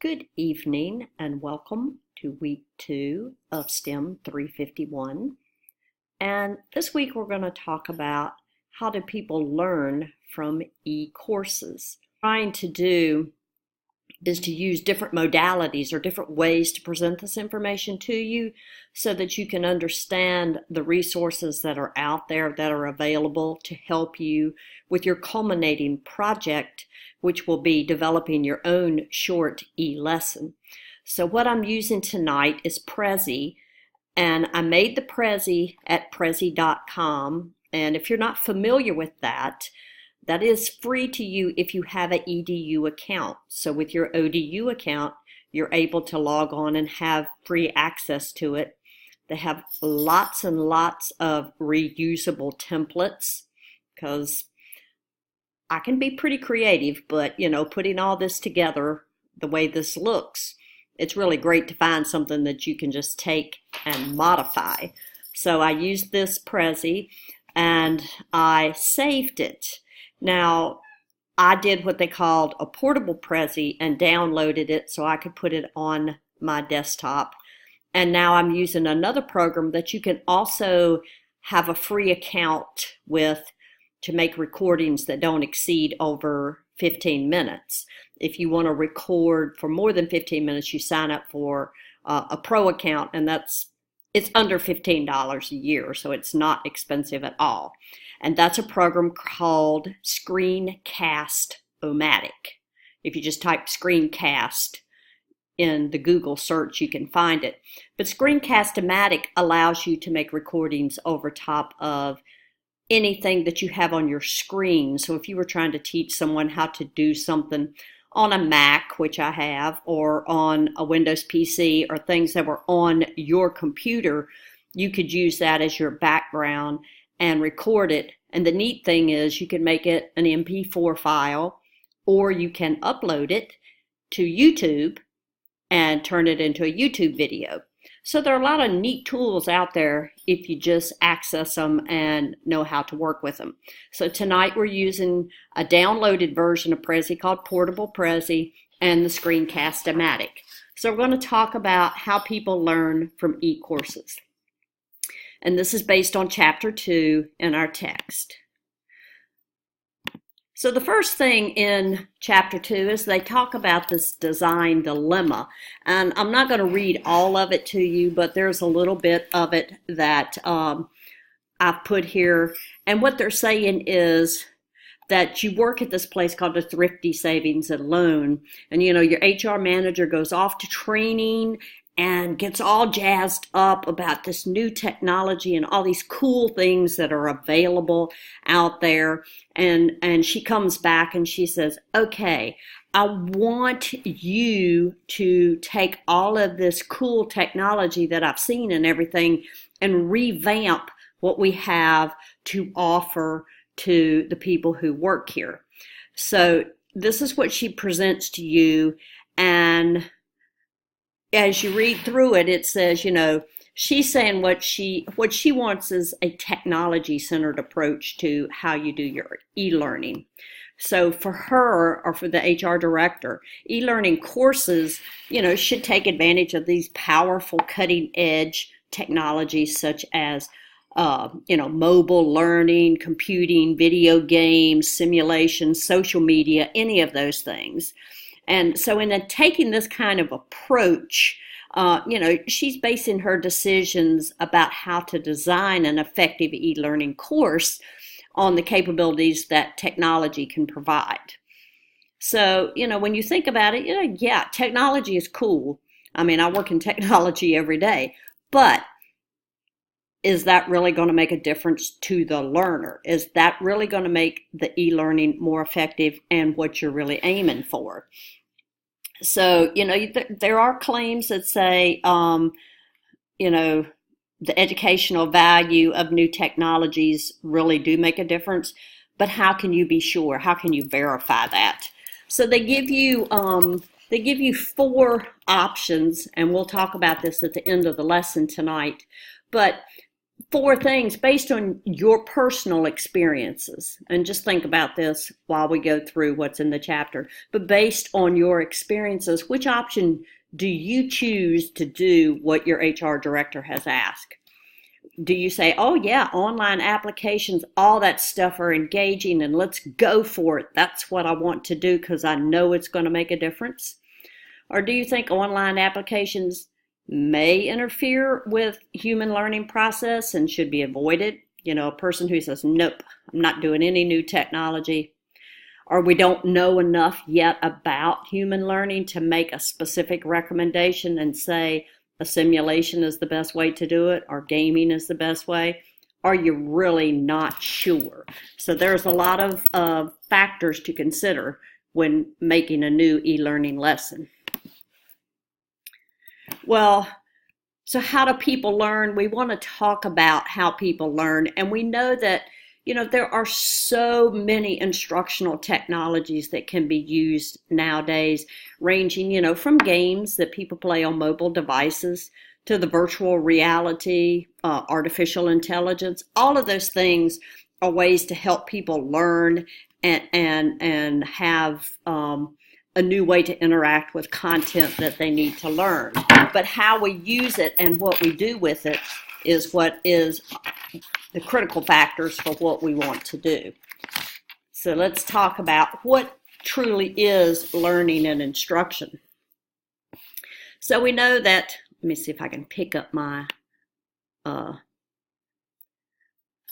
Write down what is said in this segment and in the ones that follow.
Good evening and welcome to week 2 of STEM 351. And this week we're going to talk about how do people learn from e-courses. What I'm trying to do is to use different modalities or different ways to present this information to you so that you can understand the resources that are out there that are available to help you with your culminating project, which will be developing your own short e-lesson. So what I'm using tonight is Prezi, and I made the Prezi at Prezi.com. And if you're not familiar with that, that is free to you if you have an EDU account. So with your ODU account, you're able to log on and have free access to it. They have lots and lots of reusable templates because I can be pretty creative, but putting all this together the way this looks, it's really great to find something that you can just take and modify. So I used this Prezi and I saved it. Now, I did what they called a portable Prezi and downloaded it so I could put it on my desktop. And now I'm using another program that you can also have a free account with to make recordings that don't exceed over 15 minutes. If you want to record for more than 15 minutes, you sign up for a pro account, and it's under $15 a year, so it's not expensive at all. And that's a program called Screencast-O-Matic. If you just type Screencast in the Google search, you can find it. But Screencast-O-Matic allows you to make recordings over top of anything that you have on your screen. So if you were trying to teach someone how to do something on a Mac, which I have, or on a Windows PC, or things that were on your computer, you could use that as your background and record it. And the neat thing is you can make it an MP4 file, or you can upload it to YouTube and turn it into a YouTube video. So there are a lot of neat tools out there if you just access them and know how to work with them. So tonight we're using a downloaded version of Prezi called Portable Prezi and the Screencast-O-Matic. So we're going to talk about how people learn from e-courses. And this is based on chapter 2 in our text. So the first thing in chapter 2 is they talk about this design dilemma. And I'm not going to read all of it to you, but there's a little bit of it that I've put here. And what they're saying is that you work at this place called the Thrifty Savings and Loan. And your HR manager goes off to training and gets all jazzed up about this new technology and all these cool things that are available out there. And she comes back and she says, okay, I want you to take all of this cool technology that I've seen and everything and revamp what we have to offer to the people who work here. So this is what she presents to you, and as you read through it, it says, she's saying what she wants is a technology-centered approach to how you do your e-learning. So for her, or for the HR director, e-learning courses, should take advantage of these powerful cutting-edge technologies such as mobile learning, computing, video games, simulations, social media, any of those things. And so in taking this kind of approach, she's basing her decisions about how to design an effective e-learning course on the capabilities that technology can provide. So, when you think about it, yeah, technology is cool. I mean, I work in technology every day, but is that really going to make a difference to the learner? Is that really going to make the e-learning more effective and what you're really aiming for? So, there are claims that say, the educational value of new technologies really do make a difference, but how can you be sure? How can you verify that? So they give you 4 options, and we'll talk about this at the end of the lesson tonight. But 4 things based on your personal experiences. And just think about this while we go through what's in the chapter. But based on your experiences, which option do you choose to do what your HR director has asked? Do you say, oh yeah, online applications, all that stuff are engaging and let's go for it. That's what I want to do because I know it's going to make a difference? Or do you think online applications may interfere with human learning process and should be avoided? You know, a person who says, nope, I'm not doing any new technology. Or we don't know enough yet about human learning to make a specific recommendation and say a simulation is the best way to do it or gaming is the best way. Are you really not sure? So there's a lot of factors to consider when making a new e-learning lesson. Well, so how do people learn? We want to talk about how people learn. And we know that, you know, there are so many instructional technologies that can be used nowadays, ranging, you know, from games that people play on mobile devices to the virtual reality, artificial intelligence. All of those things are ways to help people learn and have a new way to interact with content that they need to learn. But how we use it and what we do with it is what is the critical factors for what we want to do. So let's talk about what truly is learning and instruction. So we know that, let me see if I can pick up my, let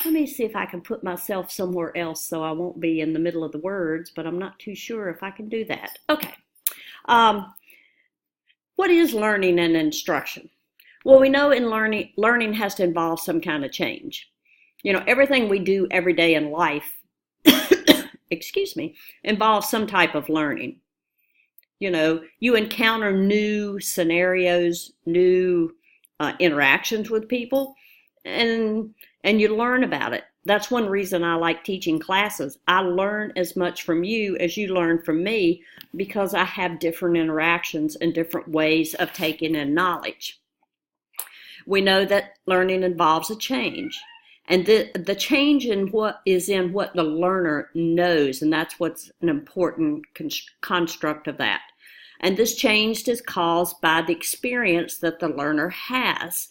me see if I can put myself somewhere else so I won't be in the middle of the words, but I'm not too sure if I can do that. Okay. What is learning and instruction? Well, we know in learning has to involve some kind of change. You know, everything we do every day in life, excuse me, involves some type of learning. You know, you encounter new scenarios, new interactions with people, and you learn about it. That's one reason I like teaching classes. I learn as much from you as you learn from me because I have different interactions and different ways of taking in knowledge. We know that learning involves a change. And the change in what the learner knows, and that's what's an important construct of that. And this change is caused by the experience that the learner has.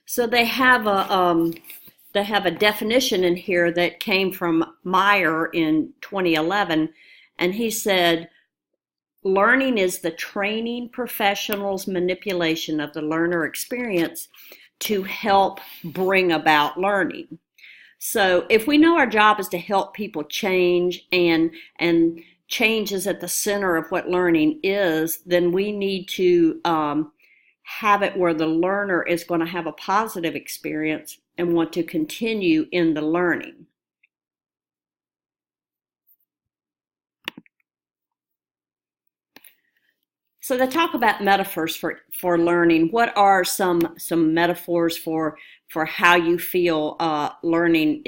So they have a definition in here that came from Meyer in 2011, and he said, learning is the training professional's manipulation of the learner experience to help bring about learning. So if we know our job is to help people change and change is at the center of what learning is, then we need to have it where the learner is going to have a positive experience and want to continue in the learning. So they talk about metaphors for learning. What are some metaphors for how you feel learning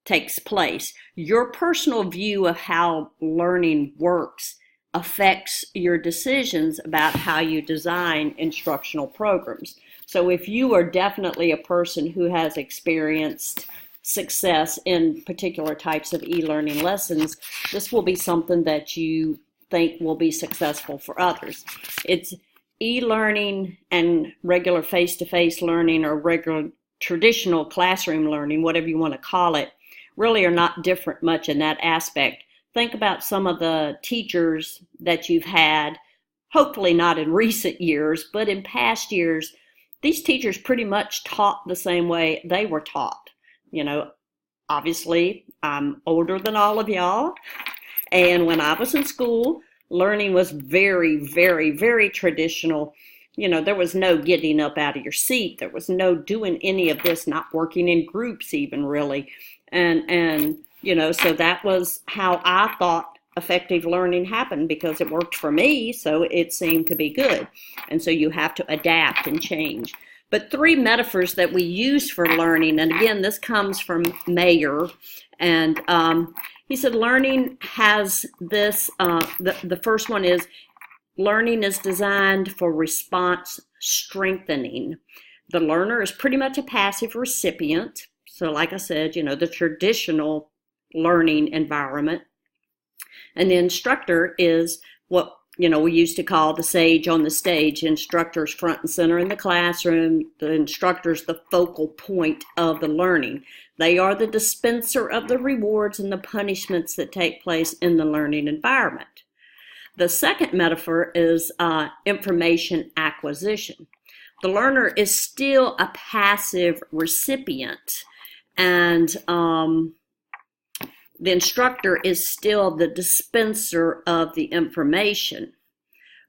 takes place? Your personal view of how learning works affects your decisions about how you design instructional programs. So if you are definitely a person who has experienced success in particular types of e-learning lessons, this will be something that you think will be successful for others. It's e-learning and regular face-to-face learning or regular traditional classroom learning, whatever you want to call it, really are not different much in that aspect. Think about some of the teachers that you've had, hopefully not in recent years, but in past years, these teachers pretty much taught the same way they were taught. You know, obviously, I'm older than all of y'all. And when I was in school, learning was very, very, very traditional. You know, there was no getting up out of your seat. There was no doing any of this, not working in groups even really. And you know, so that was how I thought effective learning happened because it worked for me, so it seemed to be good. And so you have to adapt and change. But 3 metaphors that we use for learning, and again, this comes from Meyer, and he said learning has this, the first one is learning is designed for response strengthening. The learner is pretty much a passive recipient. So like I said, the traditional learning environment. And the instructor is what, we used to call the sage on the stage. Instructor's front and center in the classroom. The instructor's the focal point of the learning. They are the dispenser of the rewards and the punishments that take place in the learning environment. The second metaphor is information acquisition. The learner is still a passive recipient, and the instructor is still the dispenser of the information,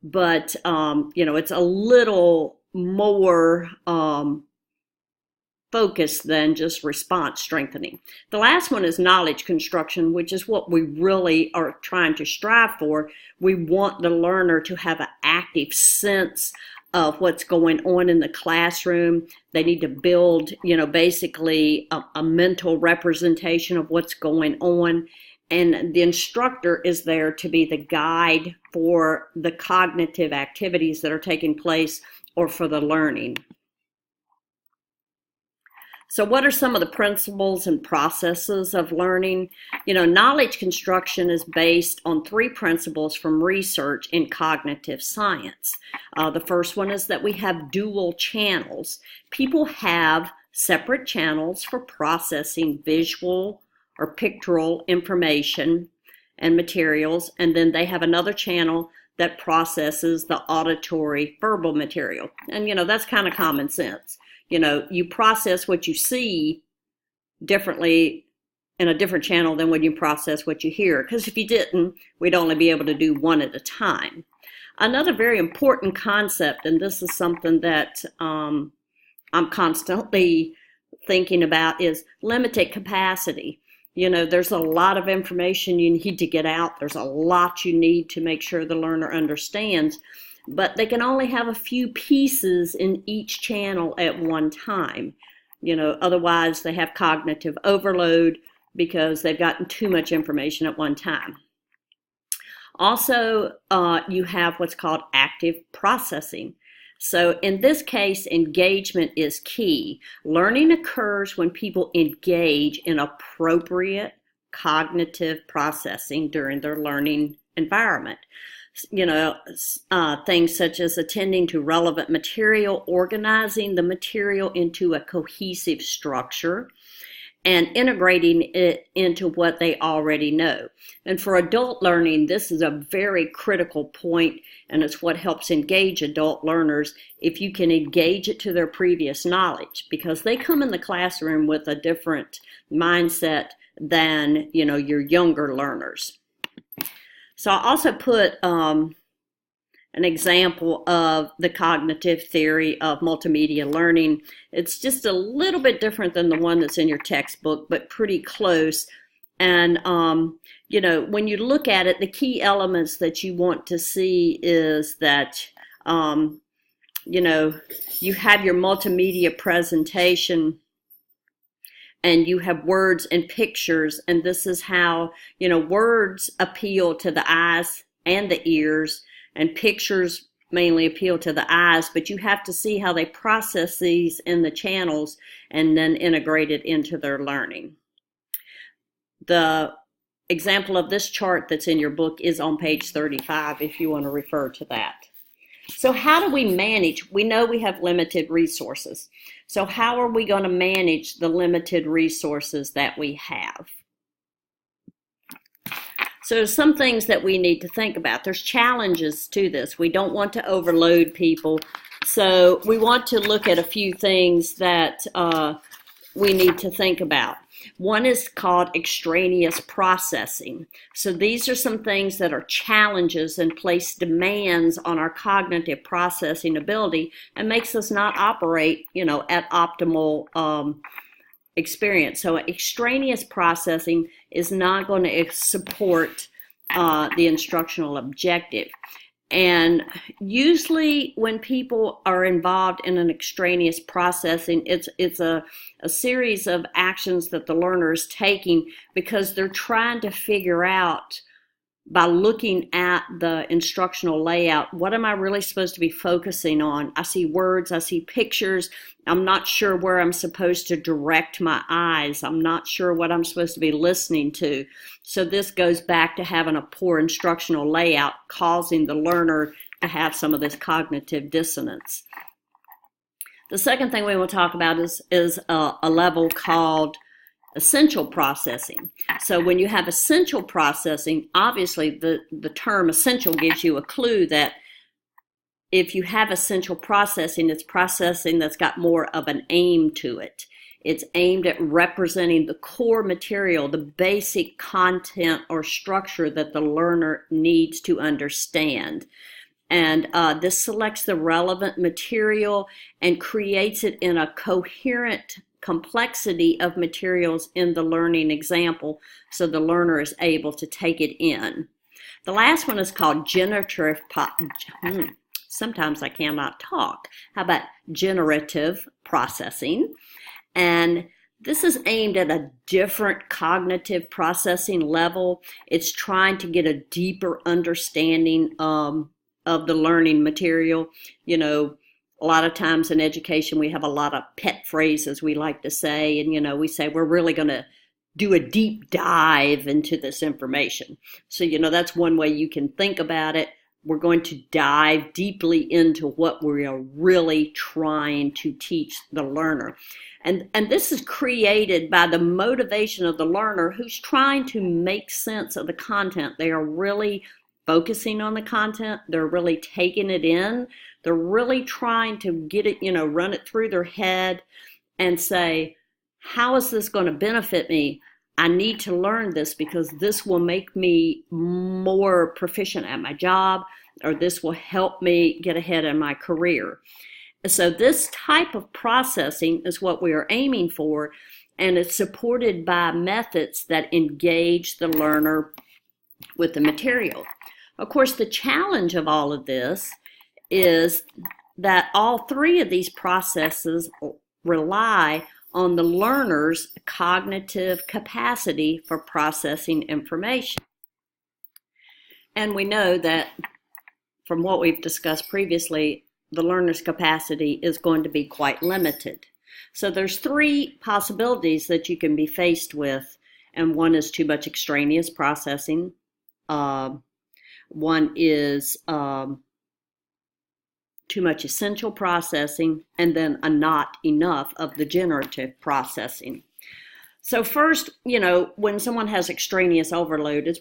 but it's a little more focused than just response strengthening. The last one is knowledge construction, which is what we really are trying to strive for. We want the learner to have an active sense of what's going on in the classroom. They need to build, basically a mental representation of what's going on. And the instructor is there to be the guide for the cognitive activities that are taking place or for the learning. So what are some of the principles and processes of learning? Knowledge construction is based on 3 principles from research in cognitive science. The first one is that we have dual channels. People have separate channels for processing visual or pictorial information and materials, and then they have another channel that processes the auditory verbal material. And that's kind of common sense. You process what you see differently in a different channel than when you process what you hear. Because if you didn't, we'd only be able to do one at a time. Another very important concept, and this is something that I'm constantly thinking about, is limited capacity. There's a lot of information you need to get out. There's a lot you need to make sure the learner understands. But they can only have a few pieces in each channel at one time. Otherwise they have cognitive overload because they've gotten too much information at one time. Also, you have what's called active processing. So in this case, engagement is key. Learning occurs when people engage in appropriate cognitive processing during their learning environment. Things such as attending to relevant material, organizing the material into a cohesive structure, and integrating it into what they already know. And for adult learning, this is a very critical point, and it's what helps engage adult learners if you can engage it to their previous knowledge, because they come in the classroom with a different mindset than, your younger learners. So I also put an example of the cognitive theory of multimedia learning. It's just a little bit different than the one that's in your textbook, but pretty close. And, when you look at it, the key elements that you want to see is that, you have your multimedia presentation, and you have words and pictures, and this is how, words appeal to the eyes and the ears, and pictures mainly appeal to the eyes, but you have to see how they process these in the channels and then integrate it into their learning. The example of this chart that's in your book is on page 35 if you want to refer to that. So how do we manage? We know we have limited resources. So how are we going to manage the limited resources that we have? So some things that we need to think about. There's challenges to this. We don't want to overload people. So we want to look at a few things that we need to think about. One is called extraneous processing. So these are some things that are challenges and place demands on our cognitive processing ability and makes us not operate, at optimal experience. So extraneous processing is not going to support the instructional objective. And usually when people are involved in an extraneous processing, it's a series of actions that the learner is taking because they're trying to figure out by looking at the instructional layout, what am I really supposed to be focusing on? I see words, I see pictures. I'm not sure where I'm supposed to direct my eyes. I'm not sure what I'm supposed to be listening to. So this goes back to having a poor instructional layout, causing the learner to have some of this cognitive dissonance. The second thing we will talk about is a level called essential processing. So when you have essential processing, obviously the term essential gives you a clue that if you have essential processing, it's processing that's got more of an aim to it. It's aimed at representing the core material, the basic content or structure that the learner needs to understand. And this selects the relevant material and creates it in a coherent complexity of materials in the learning example so the learner is able to take it in. The last one is called generative. Sometimes I cannot talk. How about generative processing? And this is aimed at a different cognitive processing level. It's trying to get a deeper understanding of the learning material. You know, a lot of times in education, we have a lot of pet phrases we like to say. And, you know, we say we're really going to do a deep dive into this information. So, you know, that's one way you can think about it. We're going to dive deeply into what we are really trying to teach the learner. And this is created by the motivation of the learner who's trying to make sense of the content. They are really focusing on the content. They're really taking it in. They're really trying to get it, you know, run it through their head and say, how is this going to benefit me? I need to learn this because this will make me more proficient at my job, or this will help me get ahead in my career. So this type of processing is what we are aiming for, and it's supported by methods that engage the learner with the material. Of course, the challenge of all of this is that all three of these processes rely on the learner's cognitive capacity for processing information. And we know that from what we've discussed previously, the learner's capacity is going to be quite limited. So there's three possibilities that you can be faced with, and one is too much extraneous processing. One is too much essential processing, and then a not enough of the generative processing. So first, you know, when someone has extraneous overload, it's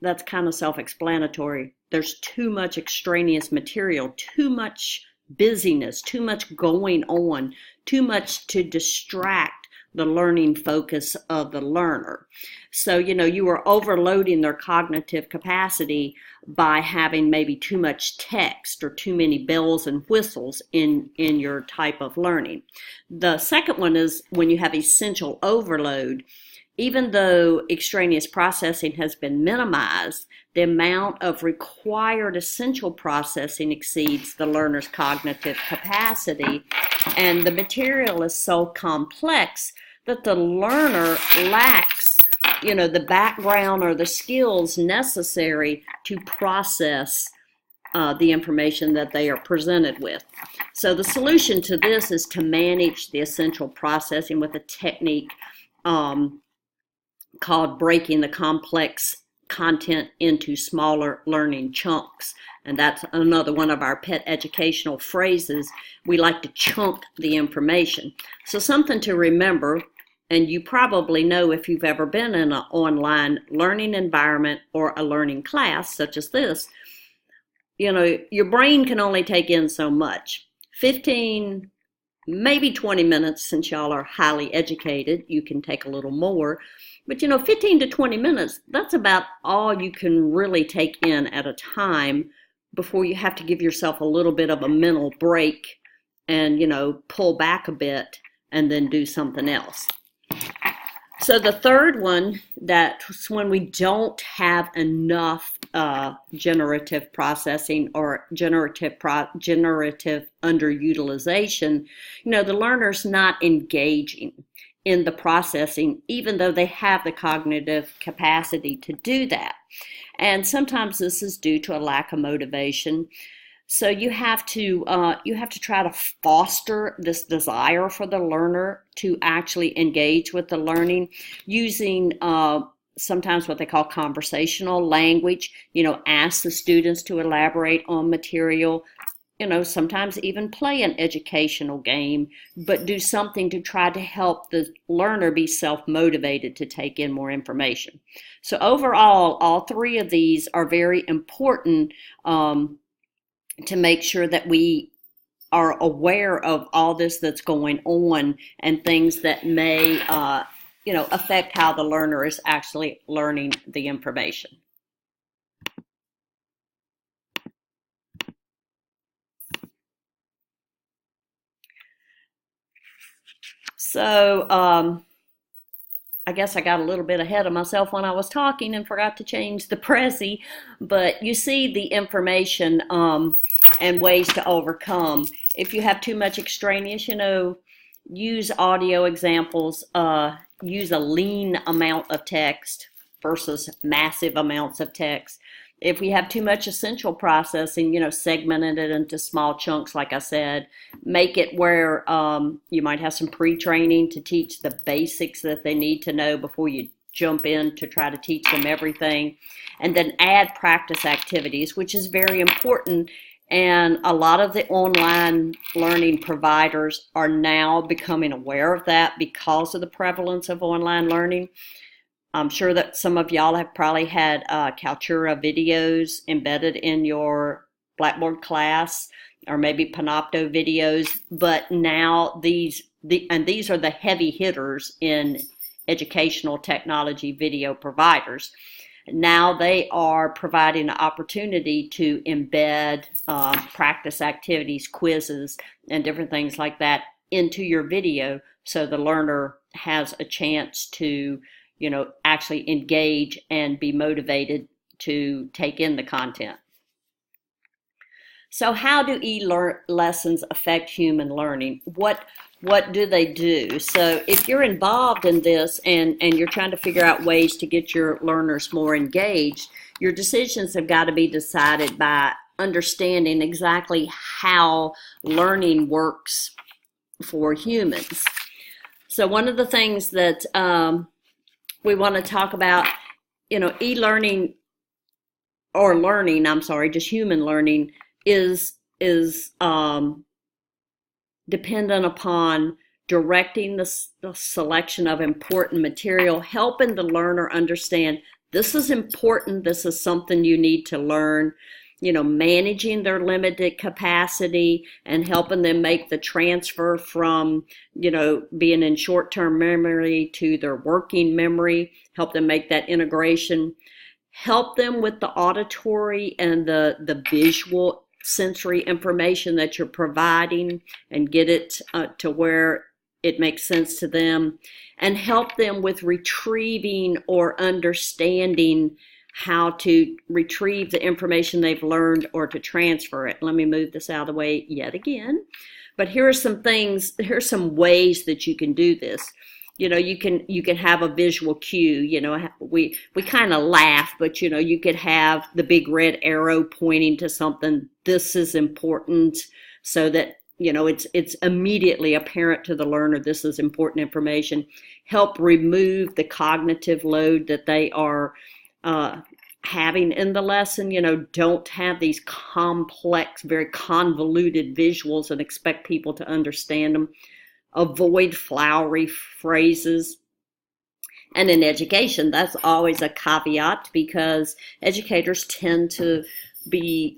that's kind of self-explanatory. There's too much extraneous material, too much busyness, too much going on, too much to distract the learning focus of the learner. So, you know, you are overloading their cognitive capacity by having maybe too much text or too many bells and whistles in your type of learning. The second one is when you have essential overload. Even though extraneous processing has been minimized, the amount of required essential processing exceeds the learner's cognitive capacity, and the material is so complex that the learner lacks, you know, the background or the skills necessary to process the information that they are presented with. So the solution to this is to manage the essential processing with a technique called breaking the complex content into smaller learning chunks. And that's another one of our pet educational phrases. We like to chunk the information. So something to remember, and you probably know if you've ever been in an online learning environment or a learning class such as this, you know, your brain can only take in so much. 15, maybe 20 minutes, since y'all are highly educated, you can take a little more. But, you know, 15 to 20 minutes, that's about all you can really take in at a time before you have to give yourself a little bit of a mental break and, you know, pull back a bit and then do something else. So the third one, that's when we don't have enough generative processing or generative underutilization, you know, the learner's not engaging in the processing, even though they have the cognitive capacity to do that. And sometimes this is due to a lack of motivation. So you have to try to foster this desire for the learner to actually engage with the learning using sometimes what they call conversational language. Ask the students to elaborate on material. Sometimes even play an educational game, but do something to try to help the learner be self-motivated to take in more information. So overall, all three of these are very important to make sure that we are aware of all this that's going on and things that may, affect how the learner is actually learning the information. So I guess I got a little bit ahead of myself when I was talking and forgot to change the Prezi, but you see the information and ways to overcome. If you have too much extraneous, use audio examples, use a lean amount of text versus massive amounts of text. If we have too much essential processing, segmented it into small chunks, like I said, make it where you might have some pre-training to teach the basics that they need to know before you jump in to try to teach them everything. And then add practice activities, which is very important. And a lot of the online learning providers are now becoming aware of that because of the prevalence of online learning. I'm sure that some of y'all have probably had Kaltura videos embedded in your Blackboard class, or maybe Panopto videos, but now these are the heavy hitters in educational technology video providers. Now they are providing an opportunity to embed practice activities, quizzes, and different things like that into your video so the learner has a chance to actually engage and be motivated to take in the content. So how do e-lessons affect human learning? What do they do? So if you're involved in this and you're trying to figure out ways to get your learners more engaged, your decisions have got to be decided by understanding exactly how learning works for humans. So one of the things that we want to talk about, e-learning or learning, just human learning is dependent upon directing the selection of important material, helping the learner understand this is important, this is something you need to learn, managing their limited capacity and helping them make the transfer from, being in short-term memory to their working memory, help them make that integration, help them with the auditory and the visual sensory information that you're providing and get it to where it makes sense to them, and help them with retrieving or understanding how to retrieve the information they've learned or to transfer it. Let me move this out of the way yet again. But here are some things, here's some ways that you can do this. You can have a visual cue. We kind of laugh, but you could have the big red arrow pointing to something. This is important, so that it's immediately apparent to the learner this is important information. Help remove the cognitive load that they are having in the lesson. Don't have these complex, very convoluted visuals and expect people to understand them. Avoid flowery phrases. And in education, that's always a caveat, because educators tend to be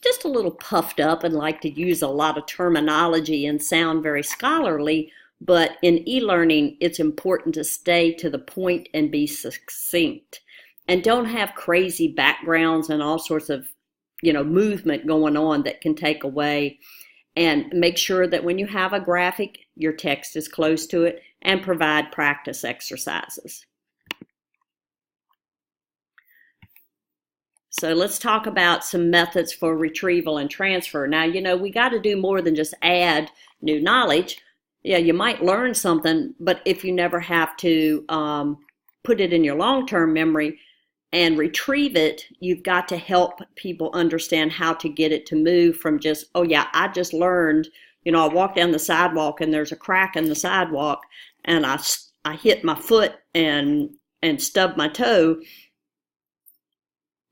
just a little puffed up and like to use a lot of terminology and sound very scholarly. But in e-learning, it's important to stay to the point and be succinct. And don't have crazy backgrounds and all sorts of, movement going on that can take away. And make sure that when you have a graphic, your text is close to it, and provide practice exercises. So let's talk about some methods for retrieval and transfer. Now, we got to do more than just add new knowledge. Yeah, you might learn something, but if you never have to put it in your long-term memory, and retrieve it, you've got to help people understand how to get it to move from just, oh yeah, I just learned, I walk down the sidewalk and there's a crack in the sidewalk and I hit my foot and stubbed my toe.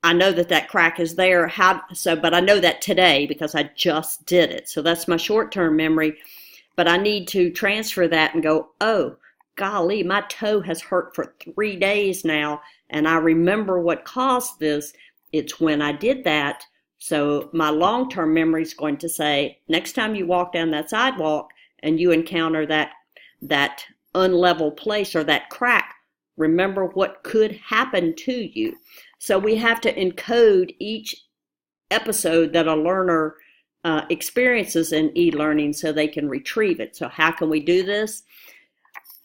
I know that that crack is there. But I know that today because I just did it. So that's my short-term memory. But I need to transfer that and go, oh, golly, my toe has hurt for 3 days now, and I remember what caused this. It's when I did that. So my long-term memory is going to say, next time you walk down that sidewalk and you encounter that unlevel place or that crack, remember what could happen to you. So we have to encode each episode that a learner experiences in e-learning so they can retrieve it. So how can we do this?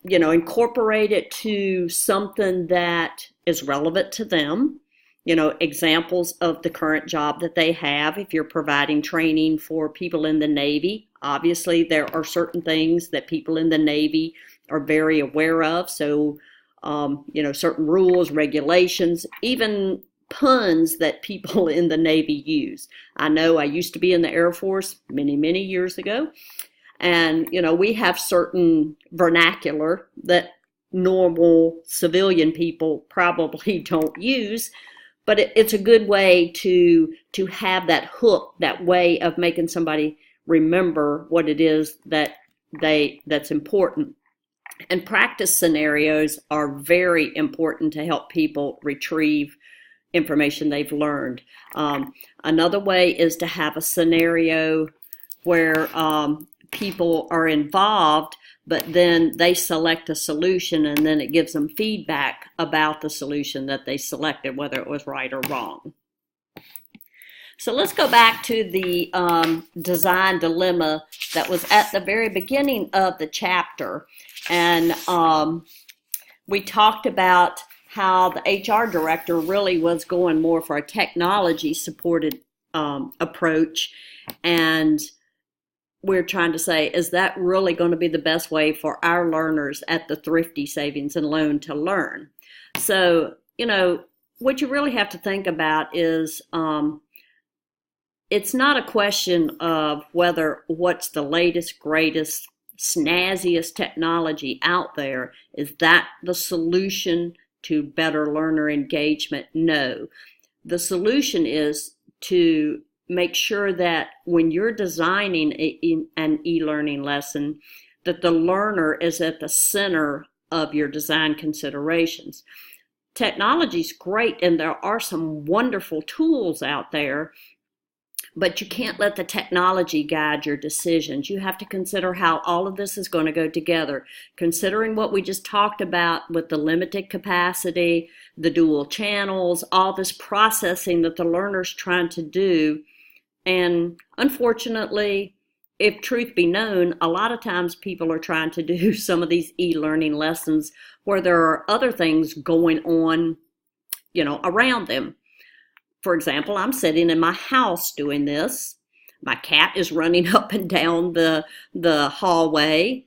Incorporate it to something that is relevant to them. Examples of the current job that they have. If you're providing training for people in the Navy, obviously there are certain things that people in the Navy are very aware of. So, certain rules, regulations, even puns that people in the Navy use. I know I used to be in the Air Force many, many years ago. And, we have certain vernacular that normal civilian people probably don't use, but it's a good way to have that hook, that way of making somebody remember what it is that's important. And practice scenarios are very important to help people retrieve information they've learned. Another way is to have a scenario where people are involved, but then they select a solution and then it gives them feedback about the solution that they selected, whether it was right or wrong. So let's go back to the design dilemma that was at the very beginning of the chapter. And we talked about how the HR director really was going more for a technology-supported approach. And we're trying to say, is that really going to be the best way for our learners at the Thrifty Savings and Loan to learn? So, what you really have to think about is it's not a question of what's the latest, greatest, snazziest technology out there. Is that the solution to better learner engagement? No. The solution is to make sure that when you're designing an e-learning lesson, that the learner is at the center of your design considerations. Technology's great, and there are some wonderful tools out there, but you can't let the technology guide your decisions. You have to consider how all of this is going to go together. Considering what we just talked about with the limited capacity, the dual channels, all this processing that the learner's trying to do. And unfortunately, if truth be known, a lot of times people are trying to do some of these e-learning lessons where there are other things going on, around them. For example, I'm sitting in my house doing this. My cat is running up and down the hallway,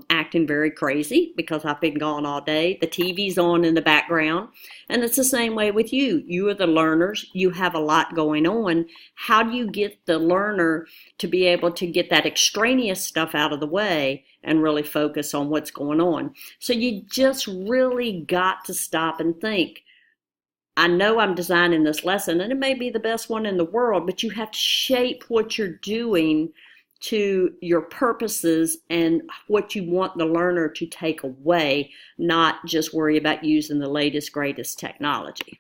acting very crazy because I've been gone all day. The TV's on in the background. And it's the same way with you. You are the learners. You have a lot going on. How do you get the learner to be able to get that extraneous stuff out of the way and really focus on what's going on? So you just really got to stop and think. I know I'm designing this lesson, and it may be the best one in the world, but you have to shape what you're doing to your purposes and what you want the learner to take away, not just worry about using the latest, greatest technology.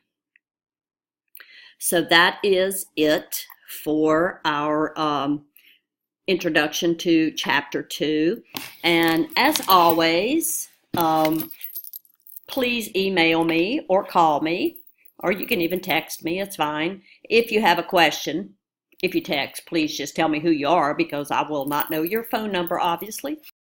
So that is it for our introduction to Chapter 2. And as always, please email me or call me. Or you can even text me, it's fine. If you have a question, if you text, please just tell me who you are because I will not know your phone number, obviously.